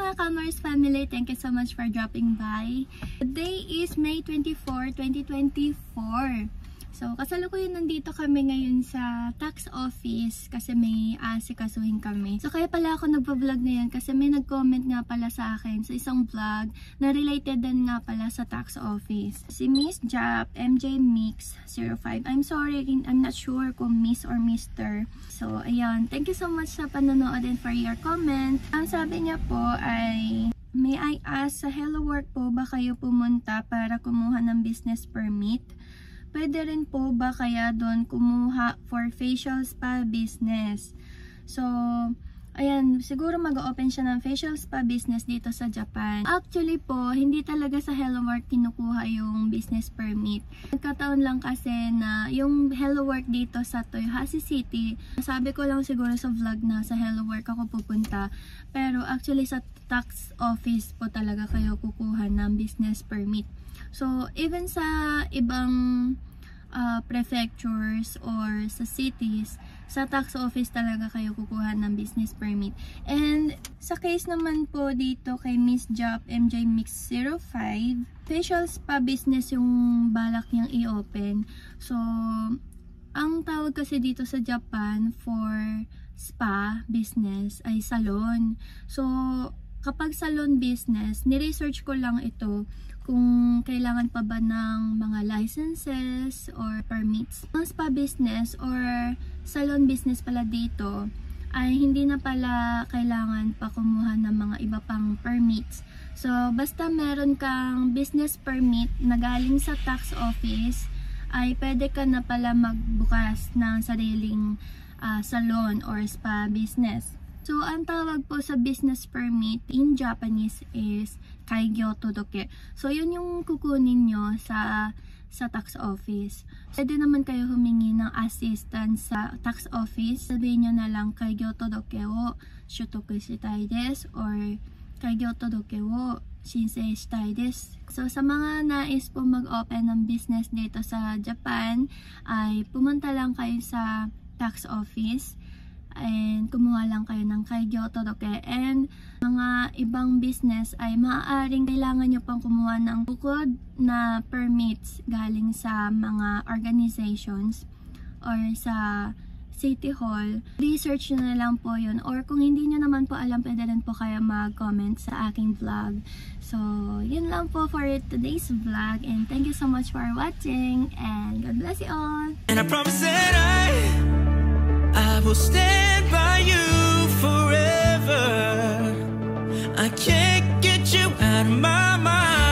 mga Kamars family! Thank you so much for dropping by. Today is May 24, 2024. So, kasalukuyan nandito kami ngayon sa tax office kasi may asikasuhin kami. So, kaya pala ako nagpa-vlog ngayon kasi may nag-comment nga pala sa akin sa isang vlog na related din nga pala sa tax office. Si Miss Jap, MJ Mix 05. I'm sorry, I'm not sure kung Miss or Mr. So, ayan. Thank you so much sa panonood and for your comment. Ang sabi niya po ay, may I ask, sa Hello Work po ba kayo pumunta para kumuha ng business permit? Pwede rin po ba kaya doon kumuha for facial spa business? So, ayan, siguro mag-open siya ng facial spa business dito sa Japan. Actually po, hindi talaga sa Hello Work kinukuha yung business permit. Nagkataon lang kasi na yung Hello Work dito sa Toyohashi City, sabi ko lang siguro sa vlog na sa Hello Work ako pupunta. Pero actually sa tax office po talaga kayo kukuha ng business permit. So, even sa ibang prefectures or sa cities, sa tax office talaga kayo kukuha ng business permit. And sa case naman po dito kay Miss Jap MJ Mix 05, facial spa business yung balak niyang i-open. So, ang tawag kasi dito sa Japan for spa business ay salon. So, kapag salon business, ni-research ko lang ito kung kailangan pa ba ng mga licenses or permits. Ang spa business or salon business pala dito ay hindi na pala kailangan pa kumuha ng mga iba pang permits. So, basta meron kang business permit na galing sa tax office, ay pwede ka na pala magbukas ng sariling salon or spa business. So, ang tawag po sa business permit in Japanese is kaigyo todoke. So, yun yung kukunin nyo sa tax office. Pwede naman kayo humingi ng assistance sa tax office. Sabihin nyo na lang kaigyo todoke wo shutoku shitai desu or kaigyo todoke wo shinsei shitai desu. So, sa mga nais po mag-open ng business dito sa Japan, ay pumunta lang kayo sa tax office and kumuha lang kayo ng kaigyo todoke. And mga ibang business ay maaaring kailangan nyo pang kumuha ng bukod na permits galing sa mga organizations or sa City Hall. Research nyo na lang po yun, or kung hindi nyo naman po alam, pwede rin po kayo mag-comment sa aking vlog. So, yun lang po for today's vlog, and thank you so much for watching, and God bless you all! And I promise that I will stand by you forever. I can't get you out of my mind.